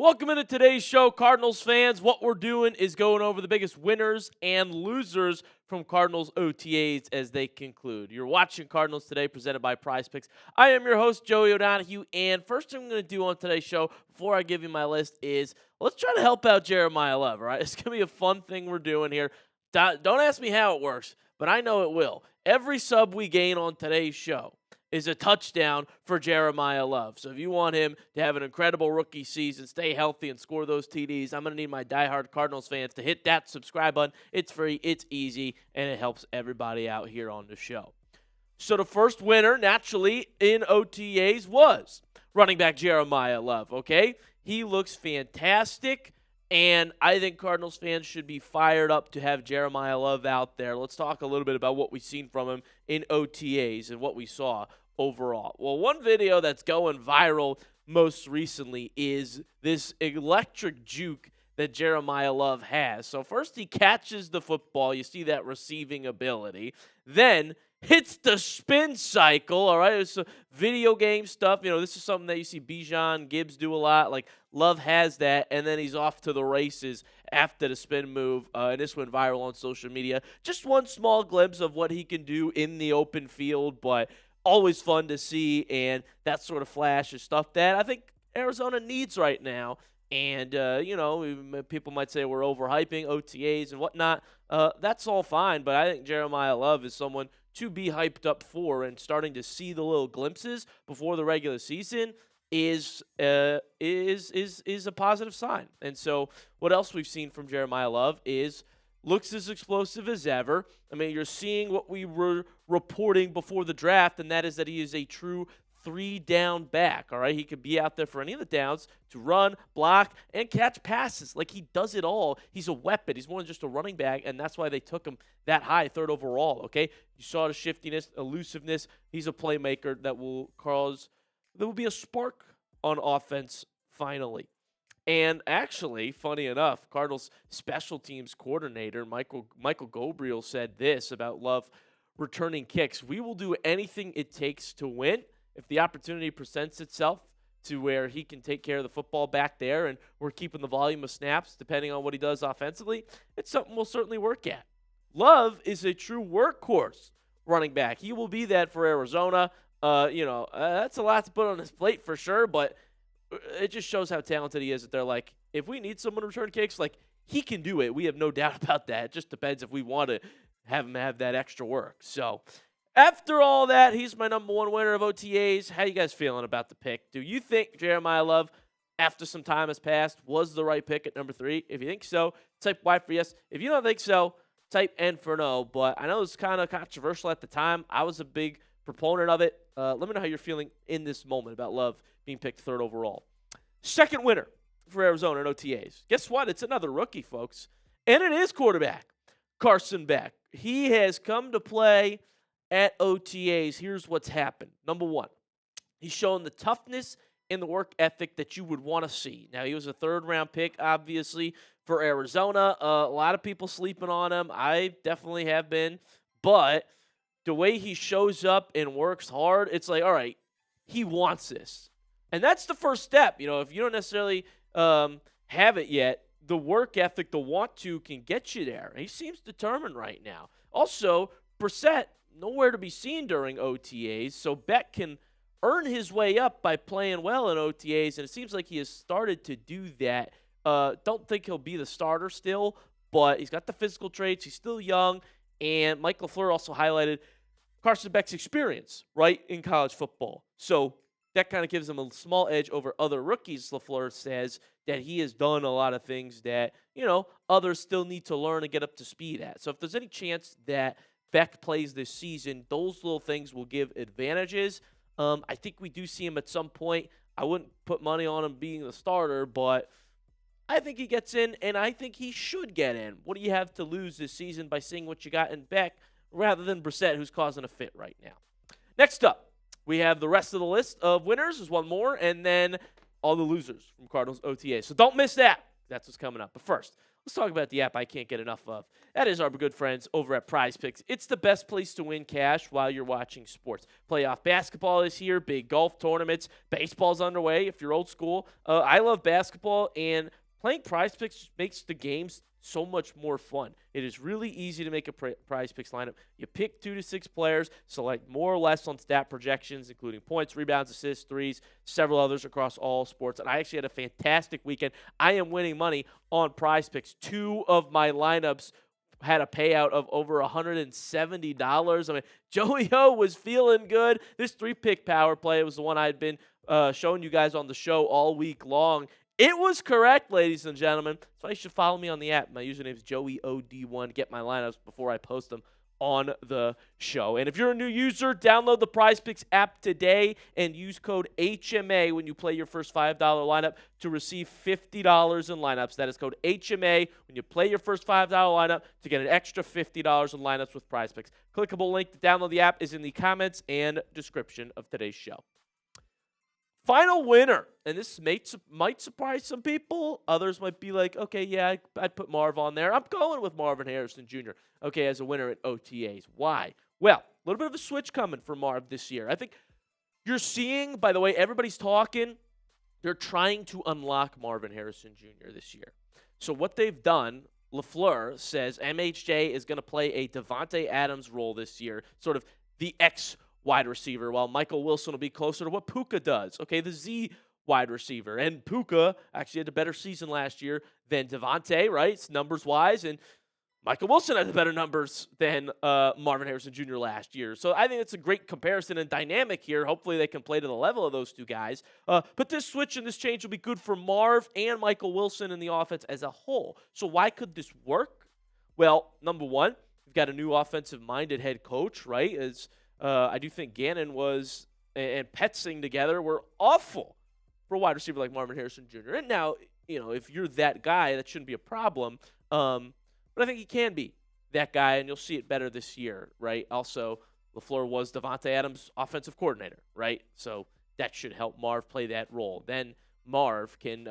Welcome into today's show, Cardinals fans. What we're doing is going over the biggest winners and losers from Cardinals OTAs as they conclude. You're watching Cardinals Today, presented by Prize Picks. I am your host, Joey O'Donohue, and first thing I'm going to do on today's show, before I give you my list, is let's try to help out Jeremiyah Love, all right? It's going to be a fun thing we're doing here. Don't ask me how it works, but I know it will. Every sub we gain on today's show is a touchdown for Jeremiyah Love. So if you want him to have an incredible rookie season, stay healthy, and score those TDs, I'm going to need my diehard Cardinals fans to hit that subscribe button. It's free, it's easy, and it helps everybody out here on the show. So the first winner, naturally, in OTAs was running back Jeremiyah Love, okay? He looks fantastic, and I think Cardinals fans should be fired up to have Jeremiyah Love out there. Let's talk a little bit about what we've seen from him in OTAs and what we saw overall. Well, one video that's going viral most recently is this electric juke that Jeremiyah Love has. So first he catches the football. You see that receiving ability. Then hits the spin cycle, all right? It's video game stuff. You know, this is something that you see Bijan, Gibbs do a lot. Like, Love has that, and then he's off to the races after the spin move. And this went viral on social media. Just one small glimpse of what he can do in the open field, but always fun to see, and that sort of flash is stuff that I think Arizona needs right now. And, you know, people might say we're overhyping OTAs and whatnot. That's all fine, but I think Jeremiyah Love is someone to be hyped up for, and starting to see the little glimpses before the regular season is a positive sign. And so what else we've seen from Jeremiyah Love is looks as explosive as ever. I mean, you're seeing what we were reporting before the draft, and that is that he is a true three-down back, all right? He could be out there for any of the downs to run, block, and catch passes. Like, he does it all. He's a weapon. He's more than just a running back, and that's why they took him that high, third overall, okay? You saw the shiftiness, elusiveness. He's a playmaker that will be a spark on offense finally. And actually, funny enough, Cardinals special teams coordinator Michael Ghobrial said this about Love returning kicks. We will do anything it takes to win. If the opportunity presents itself to where he can take care of the football back there and we're keeping the volume of snaps depending on what he does offensively, it's something we'll certainly work at. Love is a true workhorse running back. He will be that for Arizona. That's a lot to put on his plate for sure, but it just shows how talented he is that they're like, if we need someone to return kicks, like, he can do it. We have no doubt about that. It just depends if we want to have him have that extra work. So after all that, he's my number one winner of OTAs. How you guys feeling about the pick? Do you think Jeremiyah Love, after some time has passed, was the right pick at number 3? If you think so, type Y for yes. If you don't think so, type N for no. But I know it's kind of controversial at the time. I was a big proponent of it. Let me know how you're feeling in this moment about Love being picked 3rd overall. Second winner for Arizona in OTAs. Guess what? It's another rookie, folks. And it is quarterback Carson Beck. He has come to play at OTAs. Here's what's happened. Number 1, he's shown the toughness and the work ethic that you would want to see. Now, he was a 3rd-round pick, obviously, for Arizona. A lot of people sleeping on him. I definitely have been. But the way he shows up and works hard, it's like, all right, he wants this. And that's the first step. You know, if you don't necessarily have it yet, the work ethic, the want to, can get you there. He seems determined right now. Also, Brissett, nowhere to be seen during OTAs, so Beck can earn his way up by playing well in OTAs, and it seems like he has started to do that. Don't think he'll be the starter still, but he's got the physical traits. He's still young, and Mike LaFleur also highlighted Carson Beck's experience, right, in college football. So that kind of gives him a small edge over other rookies. LaFleur says that he has done a lot of things that, you know, others still need to learn and get up to speed at. So if there's any chance that Beck plays this season, those little things will give advantages. I think we do see him at some point. I wouldn't put money on him being the starter, but I think he gets in, and I think he should get in. What do you have to lose this season by seeing what you got in Beck rather than Brissett, who's causing a fit right now? Next up, we have the rest of the list of winners. There's one more, and then all the losers from Cardinals OTA. So don't miss that. That's what's coming up. But first, let's talk about the app I can't get enough of. That is our good friends over at Prize Picks. It's the best place to win cash while you're watching sports. Playoff basketball is here, big golf tournaments, baseball's underway if you're old school. I love basketball, and playing Prize Picks makes the games so much more fun. It is really easy to make a Prize Picks lineup. You pick 2 to 6 players, select more or less on stat projections, including points, rebounds, assists, threes, several others across all sports. And I actually had a fantastic weekend. I am winning money on Prize Picks. 2 of my lineups had a payout of over $170. I mean, Joey O was feeling good. This 3-pick power play was the one I had been showing you guys on the show all week long. It was correct, ladies and gentlemen. So you should follow me on the app. My username is JoeyOD1. Get my lineups before I post them on the show. And if you're a new user, download the Prize Picks app today and use code HMA when you play your first $5 lineup to receive $50 in lineups. That is code HMA when you play your first $5 lineup to get an extra $50 in lineups with Prize Picks. Clickable link to download the app is in the comments and description of today's show. Final winner, and this might surprise some people. Others might be like, okay, yeah, I'd put Marv on there. I'm going with Marvin Harrison Jr., okay, as a winner at OTAs. Why? Well, a little bit of a switch coming for Marv this year. I think you're seeing, by the way, everybody's talking. They're trying to unlock Marvin Harrison Jr. this year. So what they've done, LaFleur says MHJ is going to play a Davante Adams role this year, sort of the wide receiver, while Michael Wilson will be closer to what Puka does. Okay, the Z wide receiver. And Puka actually had a better season last year than Davante, right? It's numbers-wise. And Michael Wilson had the better numbers than Marvin Harrison Jr. last year. So I think it's a great comparison and dynamic here. Hopefully they can play to the level of those two guys. But this switch and this change will be good for Marv and Michael Wilson in the offense as a whole. So why could this work? Well, number one, we've got a new offensive-minded head coach, right? I do think Gannon and Petzing together were awful for a wide receiver like Marvin Harrison Jr. And now, if you're that guy, that shouldn't be a problem. But I think he can be that guy, and you'll see it better this year, right? Also, LaFleur was Davante Adams' offensive coordinator, right? So that should help Marv play that role. Then Marv can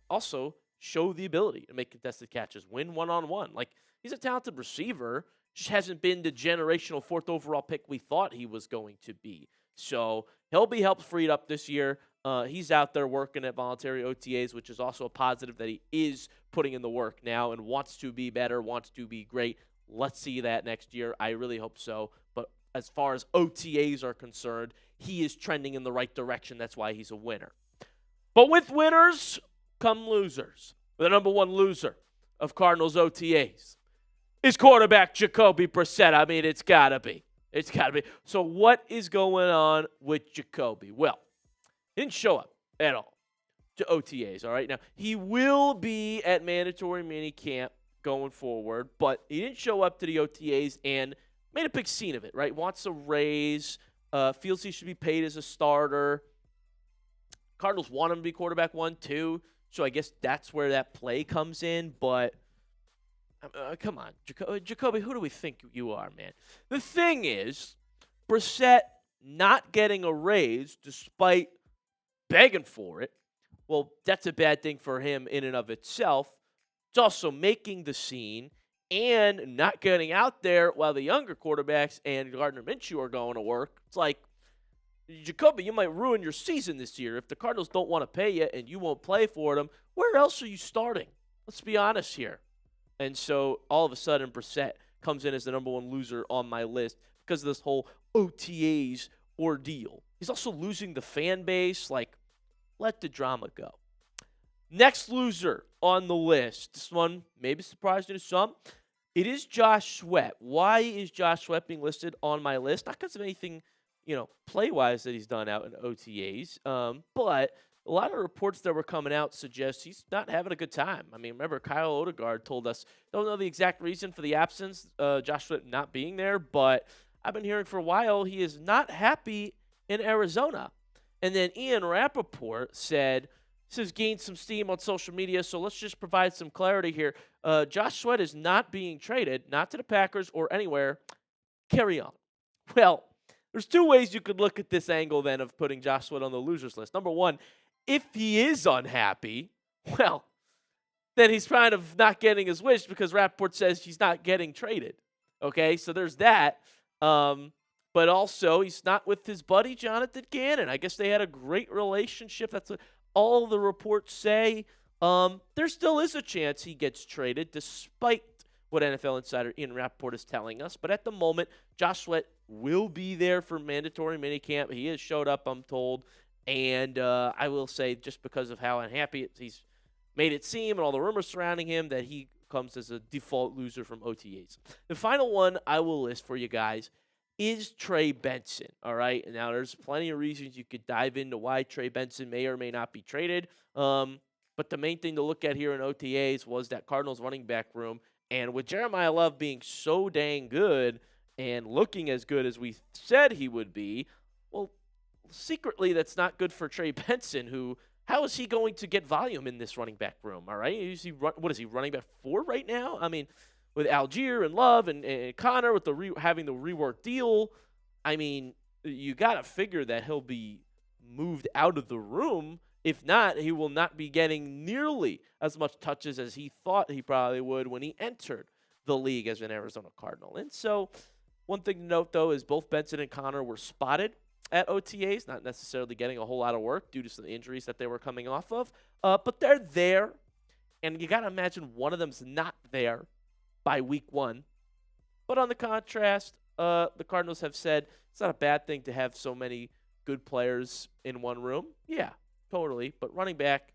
also show the ability to make contested catches, win one-on-one. Like, he's a talented receiver. Just hasn't been the generational 4th overall pick we thought he was going to be. So he'll be helped freed up this year. He's out there working at voluntary OTAs, which is also a positive that he is putting in the work now and wants to be better, wants to be great. Let's see that next year. I really hope so. But as far as OTAs are concerned, he is trending in the right direction. That's why he's a winner. But with winners come losers. The number one loser of Cardinals OTAs is quarterback Jacoby Brissett. I mean, it's got to be. It's got to be. So what is going on with Jacoby? Well, he didn't show up at all to OTAs, all right? Now, he will be at mandatory minicamp going forward, but he didn't show up to the OTAs and made a big scene of it, right? Wants a raise, feels he should be paid as a starter. Cardinals want him to be quarterback 1, 2, so I guess that's where that play comes in, but come on, Jacoby, who do we think you are, man? The thing is, Brissett not getting a raise despite begging for it, well, that's a bad thing for him in and of itself. It's also making the scene and not getting out there while the younger quarterbacks and Gardner Minshew are going to work. It's like, Jacoby, you might ruin your season this year. If the Cardinals don't want to pay you and you won't play for them, where else are you starting? Let's be honest here. And so all of a sudden, Brissett comes in as the number one loser on my list because of this whole OTAs ordeal. He's also losing the fan base. Like, let the drama go. Next loser on the list. This one may be surprising to some. It is Josh Sweat. Why is Josh Sweat being listed on my list? Not because of anything, play-wise that he's done out in OTAs, but a lot of reports that were coming out suggest he's not having a good time. I mean, remember, Kyle Odegaard told us, don't know the exact reason for the absence, Josh Sweat not being there, but I've been hearing for a while he is not happy in Arizona. And then Ian Rappaport said, this has gained some steam on social media, so let's just provide some clarity here. Josh Sweat is not being traded, not to the Packers or anywhere. Carry on. Well, there's two ways you could look at this angle then of putting Josh Sweat on the losers list. Number one, if he is unhappy, well, then he's kind of not getting his wish because Rapport says he's not getting traded. Okay, so there's that. But also, he's not with his buddy Jonathan Gannon. I guess they had a great relationship. That's what all the reports say. There still is a chance he gets traded, despite what NFL insider Ian Rapport is telling us. But at the moment, Josh Sweat will be there for mandatory minicamp. He has showed up, I'm told. And I will say, just because of how unhappy he's made it seem and all the rumors surrounding him, that he comes as a default loser from OTAs. The final one I will list for you guys is Trey Benson, all right? Now, there's plenty of reasons you could dive into why Trey Benson may or may not be traded. But the main thing to look at here in OTAs was that Cardinals running back room. And with Jeremiyah Love being so dang good and looking as good as we said he would be, well, secretly that's not good for Trey Benson, who, how is he going to get volume in this running back room, all right? What is he, running back 4 right now? I mean, with Algier and Love and Connor with having the rework deal, I mean, you got to figure that he'll be moved out of the room. If not, he will not be getting nearly as much touches as he thought he probably would when he entered the league as an Arizona Cardinal. And so one thing to note, though, is both Benson and Connor were spotted at OTAs, not necessarily getting a whole lot of work due to some injuries that they were coming off of. But they're there, and you got to imagine one of them's not there by week 1. But on the contrast, the Cardinals have said it's not a bad thing to have so many good players in one room. Yeah, totally. But running back,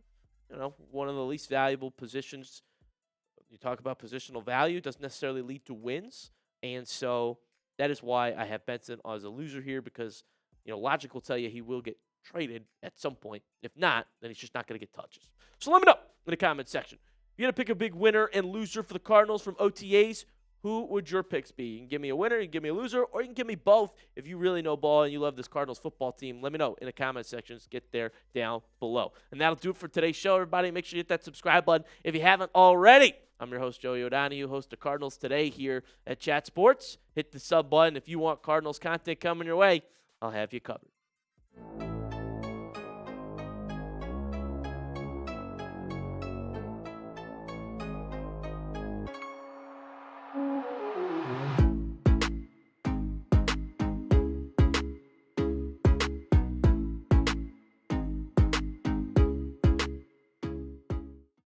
one of the least valuable positions. You talk about positional value, doesn't necessarily lead to wins. And so that is why I have Benson as a loser here, because logic will tell you he will get traded at some point. If not, then he's just not going to get touches. So let me know in the comment section. If you're going to pick a big winner and loser for the Cardinals from OTAs, who would your picks be? You can give me a winner, you can give me a loser, or you can give me both. If you really know ball and you love this Cardinals football team, let me know in the comment sections. Get there down below. And that'll do it for today's show, everybody. Make sure you hit that subscribe button if you haven't already. I'm your host, Joey O'Donohue, host of Cardinals Today here at Chat Sports. Hit the sub button if you want Cardinals content coming your way. I'll have you covered.